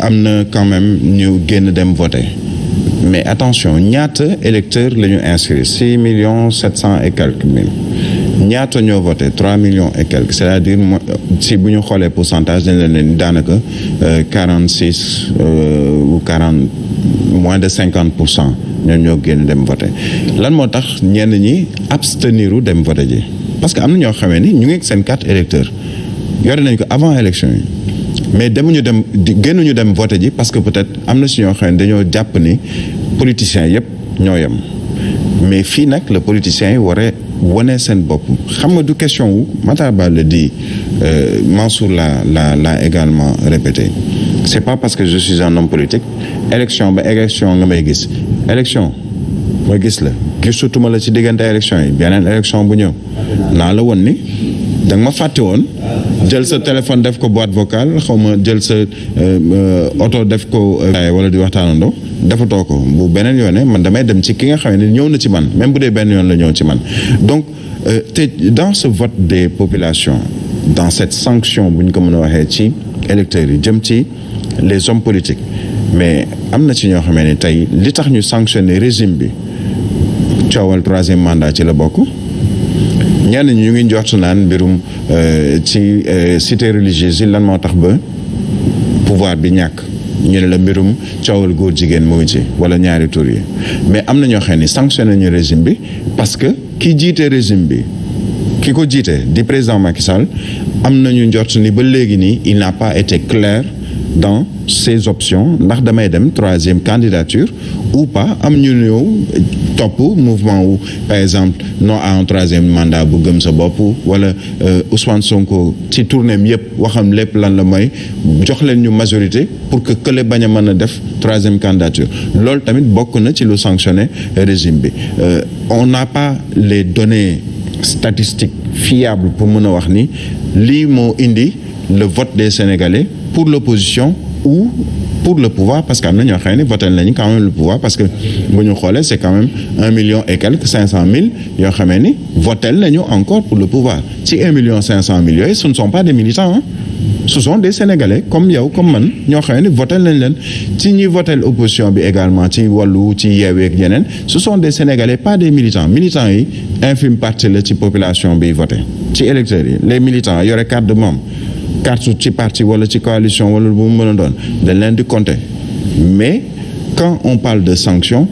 am na quand même ñu génn dem voter mais attention ñaata électeurs la ñu inscrits 6,7 et quelques mille ñaata ñoo voté 3 millions et quelques c'est-à-dire si bu ñu xoolee pourcentage dañ leen daanaka 46 ou 40 moins de 50% ñoo génn dem voté lan moo tax ñenn ñi absteniru dem voté ji parce que am na ñoo xamee ni ñu ngi seen carte électeur yore nañ ko avant élection yi mais génnuñu dem voté ji parce que peut-être am na si ñoo xam ne dañoo jàpp ni politiciens yëpp ñoo yem mais fii nag le politicien yi waree wane seen bopp xam nga du question wu Matar Ba le dit Mansour l'a également répété c'est pas parce que je suis un homme politique élection nga may gis élection ma gis la gisutuma la ci diggante élection yi beneen élection bu ñëw naa la woon ni da nga ma fàtte woon jël sa téléphone def ko boîte vocale xaw ma jël sa oto def ko wala di waxtaanandoo defatoo ko bu beneen yoone man damay dem ci ki nga xam ne ñëw na ci man même bu dee benn yoon la ñëw ci man donc te dans ce vote des populations dans cette sanction bu ñu ko mën a waxee ci électeurs yi jëm ci les hommes politiques mais am na ci ñoo xamee ne tey li tax ñu sanctionner régime bi coowal troisième mandat ci la bokk ñenn ñi ñu ngi njort naan mbirum ci cité religieuse yi lan moo tax ba pouvoir bi ñàkk ñu ne la mbirum coowal góor jigéen mu ngi ci wala ñaari tur yi mais am na ñoo xam ne sanctionné ñu régime bi parce que ki jiite régime bi ki ko jiite di président Macky Sall am nañu njort ni ba léegi nii il n'a pas été clair dans ces options ndax damay dem troisième candidature ou pas am ñu ñëw topp mouvement wu par exemple non à un troisième mandat bu gëm sa bopp wala Ousmane Sonko ci tournéem yëpp waxam lépp lan la mooy jox leen ñu majorité pour que kële bañ a mën a def troisième candidature loolu tamit bokk na ci lu sanctionné régime bi on n'a pas les données statistiques fiables pour mën a wax ni lii moo indi le vote des Sénégalais pour l'opposition ou pour le pouvoir parce que am na ñoo xam ne voté nañu quand même le pouvoir parce que bu ñu xoolee c'est quand même 1 million et quelques 500 000 yoo xamee ni voté nañu encore pour le pouvoir ci 1 million 500 000 yooyu ce ne sont pas des militants hein. Ce sont des Sénégalais comme yow comme man ñoo xam ne voté nañ leen ci ñi voté opposition bi également ci wàllu ci Yewwi ak yeneen ce sont des Sénégalais pas des militants yi infime partie la ci population bi voté ci électeurs yi les militants yore carte de membre carte ci parti wala ci coalition wala bu mu mën a doon dañ leen di compter mais quand on parle de sanctions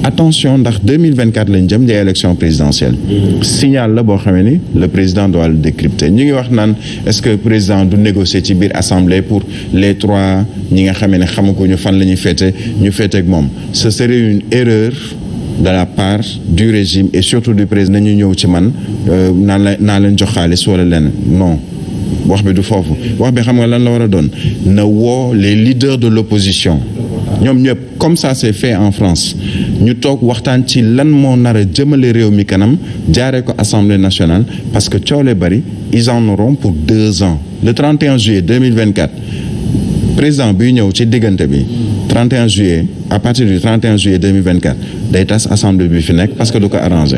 attention ndax 2024 lañ jëm des élections présidentielles signal la boo xamee ni le président doit le décrypter ñu ngi wax naan est-ce que président du négocier ci biir assemblée pour les trois ñi nga xamee ne xamaguñu fan la ñuy féete ñu féete ak moom ce serait une erreur de la part du régime et surtout du président nañu ñëw ci man naa leen jox xaalis wala lenn non wax bi du foofu wax bi xam nga lan la war a doon na woo les leaders de l'opposition ñoom ñëpp comme ça c'est fait en France ñu toog waxtaan ci lan moo nar a jëmale réew mi kanam jaaree ko Assemblée nationale parce que coow le bari ils en auront pour 2 ans le 31 juillet 2024 président bi ñëw ci diggante bi 31 juillet à partir du 31 juillet 2024 day tas assemblée bi fi nekk parce que du ko arrangé.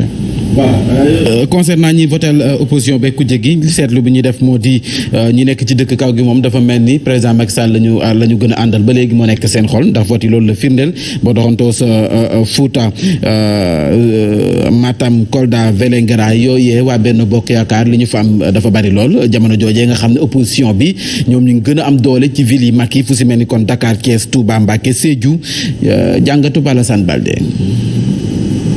waaw concernant ñi votel opposition beeg ku jéggi seetlu bi ñuy def moo di ñi nekk ci dëkk kaw gi moom dafa mel ni président Macky Sall la ñu gën a àndal ba léegi moo nekk seen xol ndax vote yi loolu la firndeel boo doxantoo sa Fouta Matam Kolda Vélingara yooyee waa Benno Bokk Yaakaar li ñu fa am dafa bari lool jamono joojee nga xam ne opposition bi ñoom ñu gën a am doole ci ville yi mag yi fu si mel ni kon Dakar Thiès Touba Mbacké Sédhiou jàngatu Alassane Baldé.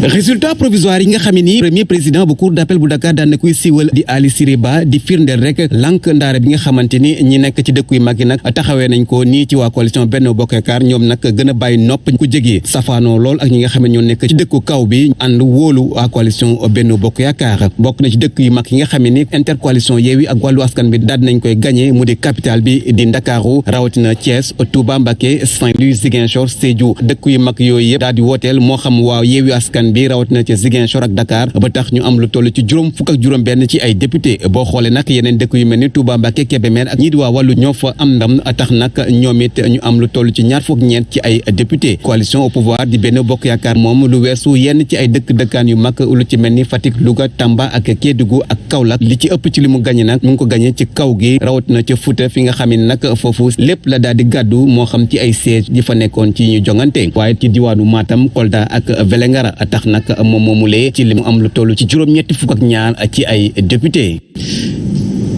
résultat provisoire yi nga xam ne ni premier président bu cour d'appel bu Dakar daan na koy siiwal di Ali Siré Ba di firndeel rek lank ndaare bi nga xamante ni ñi nekk ci dëkk yu mag yi nag taxawee nañ ko nii ci waa coalition Benno Bokk Yaakaar ñoom nag gën a bàyyi nopp ku jegee safaanoo lool ak ñi nga xam ne ñoo nekk ci dëkku kaw bi ànd wóolu waa coalition Benno Bokk Yaakaar bokk na ci dëkk yu mag yi nga xam ne ni intercoalition Yewwi ak Wàllu Askan bi daal nañ koy gagné mu di capitale bi di Ndakaaru rawatina Thiès Touba Mbacké Saint-Louis Ziguinchor Sédhiou dëkk yu mag yooyu yëpp daal di wooteel moo xam waa Yewwi Askan bi rawatina ci Ziguinchor ak Dakar ba tax ñu am lu toll ci juróom fukk ak juróom benn ci ay député boo xoolee nag yeneen dëkk yu mel ni Touba Mbacké Kébémer ak ñii di waa wàllu ñoo fa am ndam tax nag ñoom it ñu am lu toll ci ñaar fukk ñeent ci ay député coalition au pouvoir di Benno Bokk Yaakaar moom lu weesu yenn ci ay dëkkaan yu mag lu ci mel ni Fatick Louga Tamba ak Kédougou ak Kaolack li ci ëpp ci li mu gagné nag mu ngi ko gagné ci kaw gi rawatina ca Fouta fi nga xam ne nag foofu lépp la daal di gàddu moo xam ci ay siège yi fa nekkoon ci ñu jongante waaye ci diwaanu Matam Kolda ak Vélingara tax nag moom moomulee ci li mu am lu toll ci juróom-ñetti fukk ak ñaar ci ay député.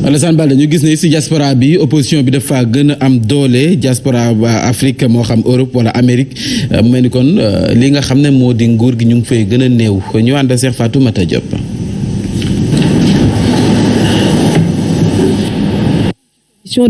Alassane Balde ñu gis ne si diaspora bi opposition bi dafa gën a am doole diaspora Afrique moo xam Europe wala Amérique mu mel ni kon li nga xam ne moo di nguur gi ñu ngi fay gën a néew ñu ànd Cheikh Fatoumata Diop.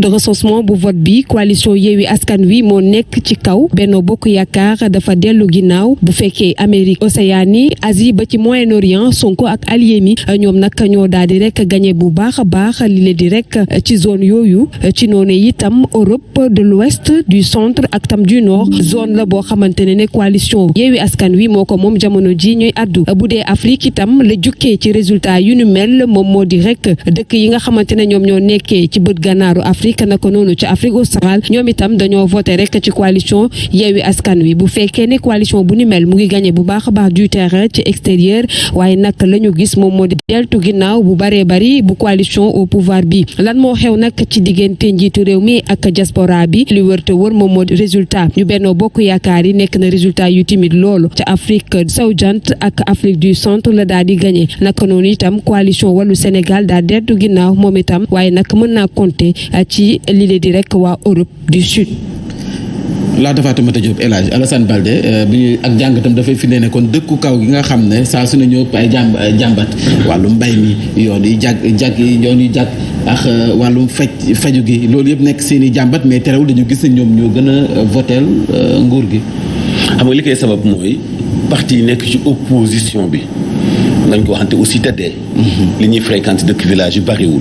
de recensement bu vote bi coalition Yewwi Askan Wi moo nekk ci kaw Benno Bokk Yaakaar dafa dellu ginnaaw bu fekkee Amérique Océanie Asie ba ci Moyen-Orient Sonko ak allié mi ñoom nag ñoo daal di rek gagné bu baax a baax li leen di rek ci zone yooyu ci noonu itam Europe de l'Ouest du centre ak tam du nord zone la boo xamante ne coalition Yewwi Askan Wi moo ko moom jamono ji ñuy addu bu dee Afrique itam la jukkee ci résultat yu nu mel moom moo di rek dëkk yi nga xamante ne ñoom ñoo nekkee ci bët gànnaaru Afrique naka noonu ci Afrique australe ñoom itam dañoo voté rek ci coalition Yewwi Askan Wi bu fekkee ne coalition bu ni mel mu ngi gagné bu baax a baax du terrain ci extérieur waaye nag la ñu gis moom moo di deltu ginnaaw bu baree bari bu coalition au pouvoir bi lan moo xew nag ci diggante njiitu réew mi ak diaspora bi li wër te wër moom moo di résultat ñu Benno Bokk Yaakaar yi nekk na résultat yu timide loolu ca Afrique sowu-jant ak Afrique du centre la daal di gagné naka noonu itam coalition Wallu Sénégal daal deltu ginnaaw moom itam waaye nag mën naa compter ci lii di rek waa Europe du Sud. laata Fatoumata Diop El Hadj Alassane Balde bi ñu ak jàngatam dafay firnde ne kon dëkku kaw gi nga xam ne saa su ne ñëpp ay jàmbat wàllu mbay mi yoon yi yoon yi jàkk ak wàllum faju gi loolu yëpp nekk seen i jàmbat mais terewul dañu gis ne ñoom ñoo gën a voteel nguur gi. xam nga li koy sabab mooy parti yi nekk ci opposition bi nañ ko waxante aussi tëddee. li ñuy fréquente dëkk village yu bariwul.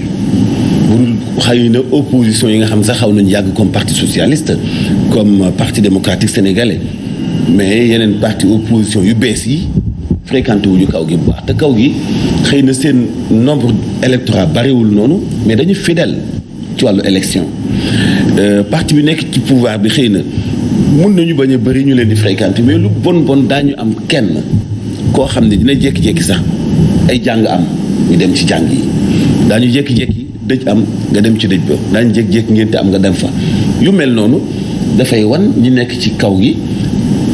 xëy na opposition yi nga xam sax xaw nañu yàgg comme parti socialiste comme parti démocratique sénégalais mais yeneen parti opposition yu bees yi fréquenté wuñu kaw gi bu baax te kaw gi xëy na seen nombre électoral bariwul noonu mais dañu fidèle ci wàllu élection parti bi nekk ci pouvoir bi xëy na mun nañu bañ a bëri ñu leen di fréquenté mais lu bon daañu am kenn koo xam ne dina jékki-jékki sax ay jàng am ñu dem ci jàng yi daañu jékki-jékki dëj am nga dem ci dëj ba daañu jékki-jékki ngénte am nga dem fa yu mel noonu dafay wan ñi nekk ci kaw gi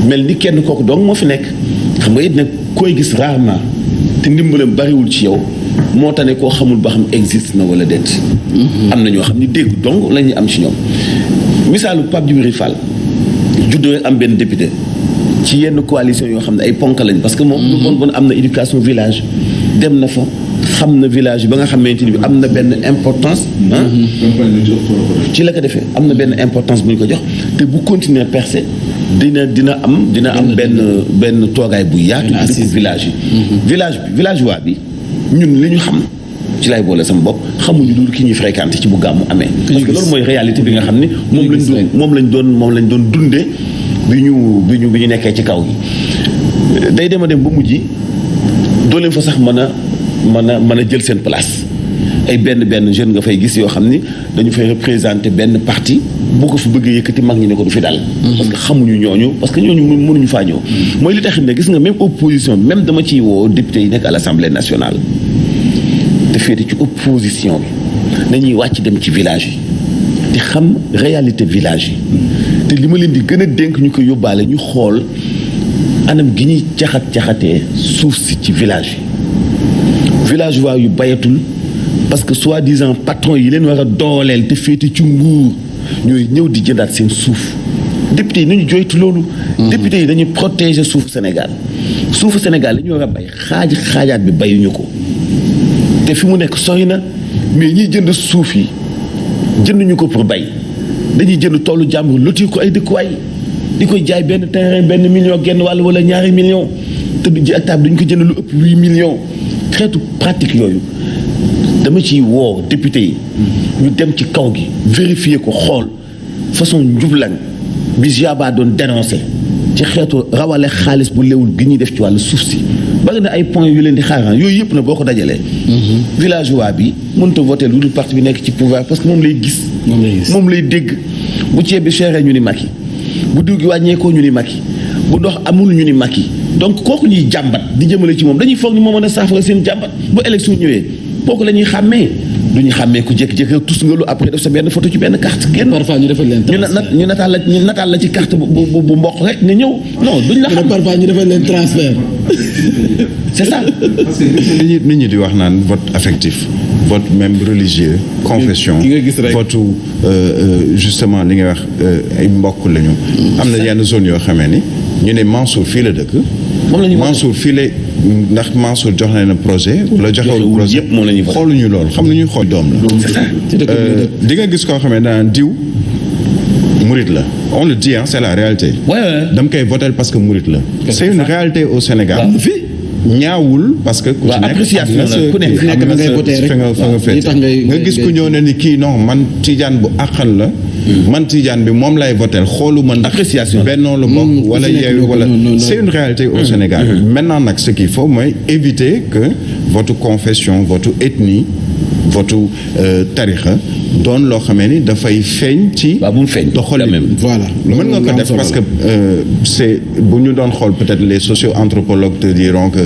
mel ni kenn kooku donc moo fi nekk xam nga it nag koy gis rarement te ndimbalam bariwul ci yow moo tax ne koo xamul ba xam existe na wala déet. am na ñoo xam ni dégg donc la ñuy am ci ñoom misaalu Pape Djibril Fall juddoo am benn député ci yenn coalition yoo xam ne ay ponk lañ parce que moom lu bon am na éducation village dem na fa xam na village ba nga xamante ni bi am na benn importance ci la ko defee am na benn importance bu ñu ko jox te bu continuer percer dina am benn toogaay bu yaatu ci village yi village waa bi ñun li ñu xam ci lay boole sama bopp xamuñu dul ki ñuy fréquenté ci bu gàmmu amee parce que loolu mooy réalité bi nga xam ni moom lañ doon dundee bi ñu nekkee ci kaw gi day dem ba mujj doo leen fa sax mën a jël seen place ay benn jeune nga fay gis yoo xam ni dañu fay représenter benn parti bu ko fi bëgg yëkkati mag ñi ne ko du fi dal parce que xamuñu ñooñu parce que ñooñu mënuñu faa ñëw mooy li taxit ne gis nga même opposition même dama ciy woo député yi nekk à l'Assemblée nationale te féete ci opposition bi nañuy wàcc dem ci village yi te xam réalité village yi te li ma leen di gën a dénk ñu ko yóbbaale ñu xool anam gi ñuy caxatee suuf si ci village yi villageois yu bayatul parce que soi-disant patron yi leen war a dooleel te féete ci nguur ñooy ñëw di jëndaat seen suuf député yi nañu joytu loolu député yi dañuy protéger suufu Sénégal li ñu war a bay xaajaat bi bayuñu ko te fi mu nekk sori na mais ñiy jënd suuf yi jënduñu ko pour bay dañuy jënd toolu jàmbur lotir ko ay dëkkuwaay di koy jaay benn terrain benn million genn wàll wala ñaari million te du ji hectare duñ ko jënd lu ëpp 8 millions xeetu pratique yooyu dama ciy woo député yi ñu dem ci kaw gi vérifier ko xool façon njublan bi Giaba doon dénoncé ci xeetu rawale xaalis bu léwul gi ñuy def ci wàllu suuf si bari na ay points yu leen di xaaraan yooyu yëpp na boo ko dajalee. villageois bi mënut a voté lu dul parti bi nekk ci pouvoir parce que moom lay gis. moom lay dégg bu ceeb bi chéré ñu ni Macky bu diw gi wàññeekoo ñu ni Macky bu ndox amul ñu ni Macky donc kooku ñuy jàmbat di jëmale ci moom dañuy foog ni moo mën a saafara seen jàmbat bu élection ñëwee kooku la ñuy xàmmee du ñu xàmmee ku jékki-jékki rek tus nga lu après def sa benn photo ci benn carte génn. parfois ñu defal leen transfert ñu nataal la ci carte bu mboq rek nga ñëw non duñ la xam. parfois ñu defal leen transfert. c'est ça. parce que nit ñi di wax naan vote affectif vote même religieux confession vote justement li nga wax ay mbokk lañu. am na yenn zone yoo xamee ni ñu ne Mansour fii la dëkk. moom la ñuy Mansour fii la ndax Mansour jox na projet. la joxewul projet yëpp moom la ñuy xooluñu loolu xam nañu xool doom la. di nga gis koo xamee daan diw murit la on le dit c'est la réalité. dama koy voter parce que murit la. c'est une réalité au Sénégal. ñaawul parce que. ku ci nekk appréciation la ku nekk fa nga féete nga gis ku ñëw ne ni kii non man tijaan bu àqal la. man tijaan bi moom lay voter xooluma ndax. appréciation bennoo la bokk wala yeewu wala. c'est une réalité au Sénégal. maintenant nag ce qu'il faut mooy éviter que votre confession votre ethnie votre tarixa doon loo xamee ni dafay feeñ ci. waaw bu mu feeñ doxalin. voilà mën nga ko def parce que c'est bu ñu doon xool peut-être les socio-anthropologues te diront que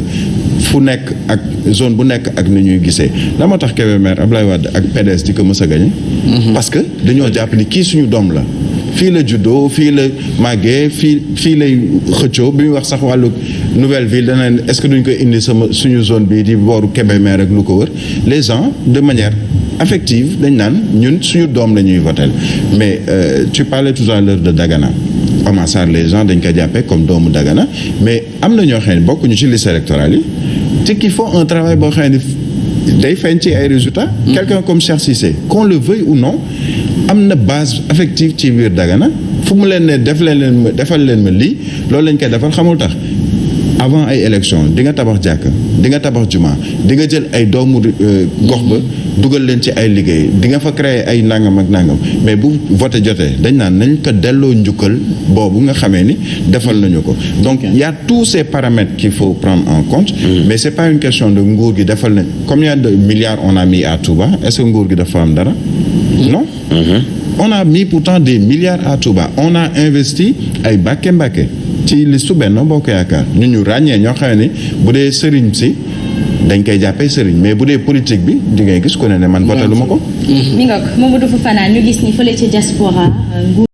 fu nekk ak zone bu nekk ak ni ñuy gisee la moo tax Kébémer Ablaye Wade ak PDS di ko mës a gagné. parce que dañoo jàpp ni kii suñu doom la. fii la juddoo fii la màggee fii lay xëccoo bi muy wax sax wàllu nouvelle ville dana est-ce que duñ koy indi suñu zone bi di booru Kébémer ak lu ko wër les gens de manière affective dañ naan ñun suñu doom la ñuy voter mais tu parlais tout à l'heure de Dagana Oumar Sarr les gens dañ ko jàppee comme doomu Dagana mais am na ñoo xam ne bokkuñu ci liste électorale yi te qu'il faut un travail boo xam ne day feeñ ci ay résultats. Quelqu'un comme Cheikh Cissé qu'on le veuille ou non am na base affective ci biir Dagana fu mu leen ne defal leen ma lii loolu lañ koy defal xamul tax avant ay élection di nga tabax jàkk di nga tabax juma di nga jël ay doomu gox ba dugal leen ci ay liggéey di nga fa créer ay nangam ak nangam mais bu voté jotee dañ naan nañ ko delloo njukkal boobu nga xamee ni defal nañu ko donc il y a tous ces paramètres qu'il faut prendre en compte mais c'est pas une question de nguur gi defal nañ combien de milliards on a mis à Touba est-ce que nguur gi dafa am dara non on a mis pourtant des milliards à Touba on a investi ay Mbàkke ci listu Benno Bokk Yaakaar ñu ràññee ñoo xam ne bu dee sëriñ si dañ koy jàppee sëriñ mais bu dee politique bi di ngay gis ku ne man voté lu ma ko. mi nga ko Mamadou Fofana ñu gis ni fële ca diaspora